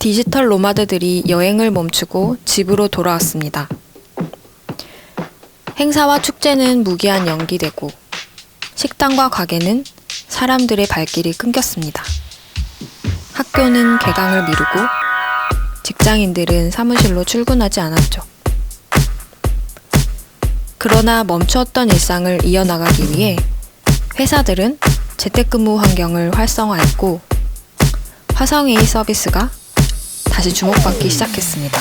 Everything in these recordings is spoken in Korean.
디지털 노마드들이 여행을 멈추고 집으로 돌아왔습니다. 행사와 축제는 무기한 연기되고 식당과 가게는 사람들의 발길이 끊겼습니다. 학교는 개강을 미루고 직장인들은 사무실로 출근하지 않았죠. 그러나 멈추었던 일상을 이어나가기 위해 회사들은 재택근무 환경을 활성화했고 화상회의 서비스가 다시 주목받기 시작했습니다.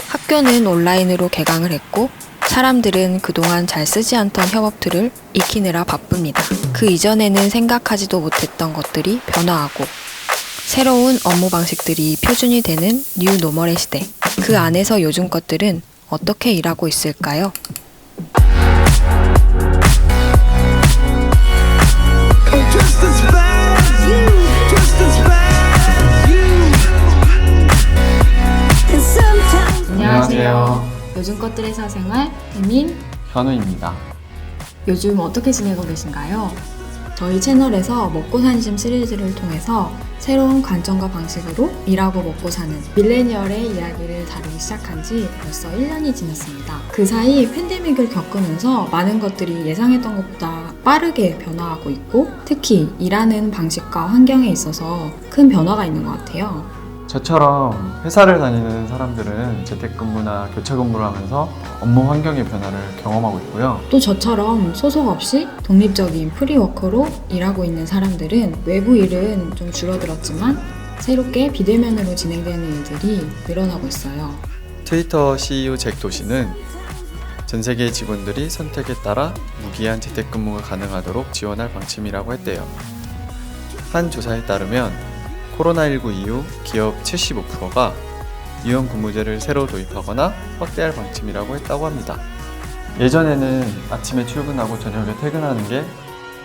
학교는 온라인으로 개강을 했고 사람들은 그동안 잘 쓰지 않던 협업틀을 익히느라 바쁩니다. 그 이전에는 생각하지도 못했던 것들이 변화하고 새로운 업무 방식들이 표준이 되는 뉴 노멀의 시대. 그 안에서 요즘 것들은 어떻게 일하고 있을까요? 안녕하세요. 요즘 것들의 사생활 혜민, 현우입니다. 요즘 어떻게 지내고 계신가요? 저희 채널에서 먹고 사는 심 시리즈를 통해서 새로운 관점과 방식으로 일하고 먹고 사는 밀레니얼의 이야기를 다루기 시작한 지 벌써 1년이 지났습니다. 그 사이 팬데믹을 겪으면서 많은 것들이 예상했던 것보다 빠르게 변화하고 있고 특히 일하는 방식과 환경에 있어서 큰 변화가 있는 것 같아요. 저처럼 회사를 다니는 사람들은 재택근무나 교차근무를 하면서 업무 환경의 변화를 경험하고 있고요. 또 저처럼 소속 없이 독립적인 프리워커로 일하고 있는 사람들은 외부 일은 좀 줄어들었지만 새롭게 비대면으로 진행되는 일들이 늘어나고 있어요. 트위터 CEO 잭 도시는 전 세계 직원들이 선택에 따라 무기한 재택근무가 가능하도록 지원할 방침이라고 했대요. 한 조사에 따르면 코로나19 이후 기업 75%가 유연 근무제를 새로 도입하거나 확대할 방침이라고 했다고 합니다. 예전에는 아침에 출근하고 저녁에 퇴근하는 게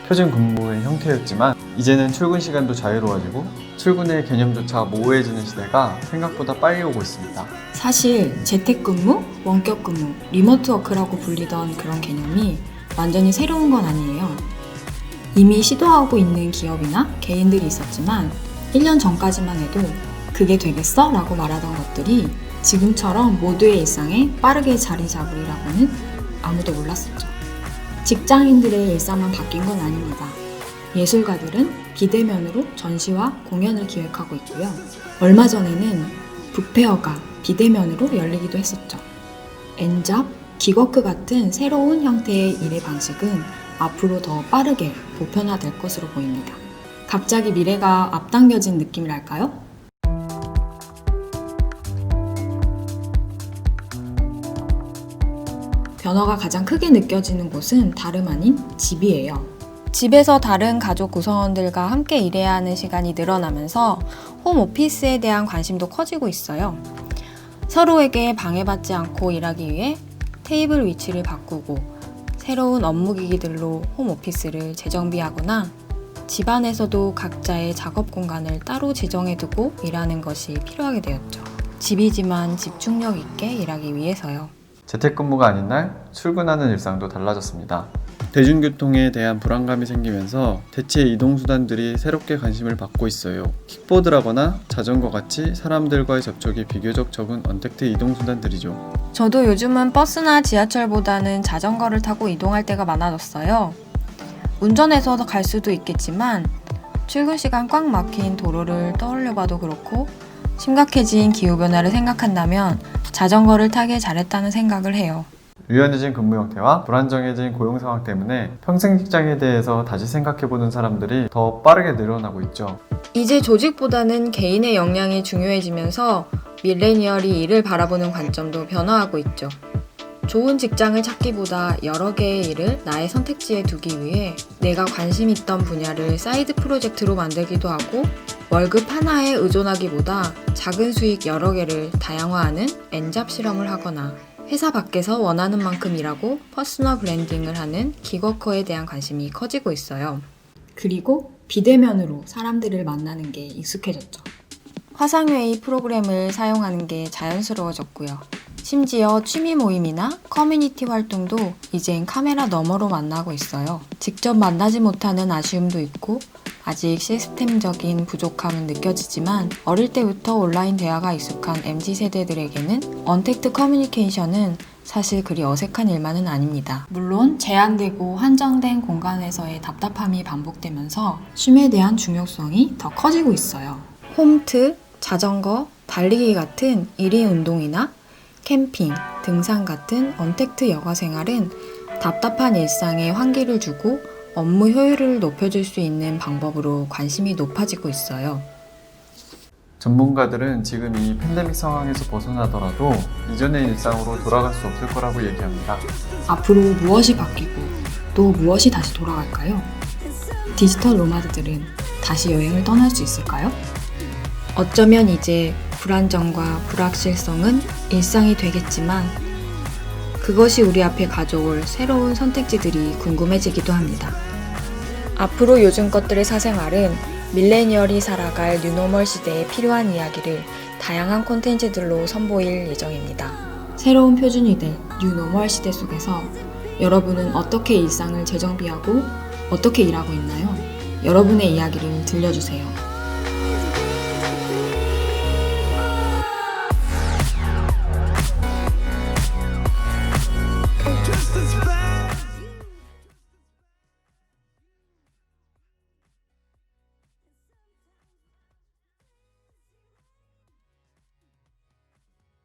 표준 근무의 형태였지만 이제는 출근 시간도 자유로워지고 출근의 개념조차 모호해지는 시대가 생각보다 빨리 오고 있습니다. 사실 재택근무, 원격근무, 리모트워크라고 불리던 그런 개념이 완전히 새로운 건 아니에요. 이미 시도하고 있는 기업이나 개인들이 있었지만 1년 전까지만 해도 그게 되겠어? 라고 말하던 것들이 지금처럼 모두의 일상에 빠르게 자리 잡으리라고는 아무도 몰랐었죠. 직장인들의 일상만 바뀐 건 아닙니다. 예술가들은 비대면으로 전시와 공연을 기획하고 있고요. 얼마 전에는 북페어가 비대면으로 열리기도 했었죠. 엔잡, 기워크 같은 새로운 형태의 일의 방식은 앞으로 더 빠르게 보편화될 것으로 보입니다. 갑자기 미래가 앞당겨진 느낌이랄까요? 변화가 가장 크게 느껴지는 곳은 다름 아닌 집이에요. 집에서 다른 가족 구성원들과 함께 일해야 하는 시간이 늘어나면서 홈오피스에 대한 관심도 커지고 있어요. 서로에게 방해받지 않고 일하기 위해 테이블 위치를 바꾸고 새로운 업무기기들로 홈오피스를 재정비하거나 집안에서도 각자의 작업 공간을 따로 지정해두고 일하는 것이 필요하게 되었죠. 집이지만 집중력 있게 일하기 위해서요. 재택근무가 아닌 날 출근하는 일상도 달라졌습니다. 대중교통에 대한 불안감이 생기면서 대체 이동수단들이 새롭게 관심을 받고 있어요. 킥보드라거나 자전거 같이 사람들과의 접촉이 비교적 적은 언택트 이동수단들이죠. 저도 요즘은 버스나 지하철보다는 자전거를 타고 이동할 때가 많아졌어요. 운전해서 갈 수도 있겠지만 출근 시간 꽉 막힌 도로를 떠올려봐도 그렇고 심각해진 기후변화를 생각한다면 자전거를 타길 잘했다는 생각을 해요. 유연해진 근무 형태와 불안정해진 고용 상황 때문에 평생 직장에 대해서 다시 생각해보는 사람들이 더 빠르게 늘어나고 있죠. 이제 조직보다는 개인의 역량이 중요해지면서 밀레니얼이 일을 바라보는 관점도 변화하고 있죠. 좋은 직장을 찾기보다 여러 개의 일을 나의 선택지에 두기 위해 내가 관심 있던 분야를 사이드 프로젝트로 만들기도 하고 월급 하나에 의존하기보다 작은 수익 여러 개를 다양화하는 엔잡 실험을 하거나 회사 밖에서 원하는 만큼 일하고 퍼스널 브랜딩을 하는 기워커에 대한 관심이 커지고 있어요. 그리고 비대면으로 사람들을 만나는 게 익숙해졌죠. 화상회의 프로그램을 사용하는 게 자연스러워졌고요. 심지어 취미 모임이나 커뮤니티 활동도 이젠 카메라 너머로 만나고 있어요. 직접 만나지 못하는 아쉬움도 있고 아직 시스템적인 부족함은 느껴지지만 어릴 때부터 온라인 대화가 익숙한 MZ세대들에게는 언택트 커뮤니케이션은 사실 그리 어색한 일만은 아닙니다. 물론 제한되고 한정된 공간에서의 답답함이 반복되면서 쉼에 대한 중요성이 더 커지고 있어요. 홈트, 자전거, 달리기 같은 1인 운동이나 캠핑, 등산 같은 언택트 여가 생활은 답답한 일상에 환기를 주고 업무 효율을 높여줄 수 있는 방법으로 관심이 높아지고 있어요. 전문가들은 지금 이 팬데믹 상황에서 벗어나더라도 이전의 일상으로 돌아갈 수 없을 거라고 얘기합니다. 앞으로 무엇이 바뀌고 또 무엇이 다시 돌아갈까요? 디지털 노마드들은 다시 여행을 떠날 수 있을까요? 어쩌면 이제 불안정과 불확실성은 일상이 되겠지만 그것이 우리 앞에 가져올 새로운 선택지들이 궁금해지기도 합니다. 앞으로 요즘 것들의 사생활은 밀레니얼이 살아갈 뉴노멀 시대에 필요한 이야기를 다양한 콘텐츠들로 선보일 예정입니다. 새로운 표준이 될 뉴노멀 시대 속에서 여러분은 어떻게 일상을 재정비하고 어떻게 일하고 있나요? 여러분의 이야기를 들려주세요.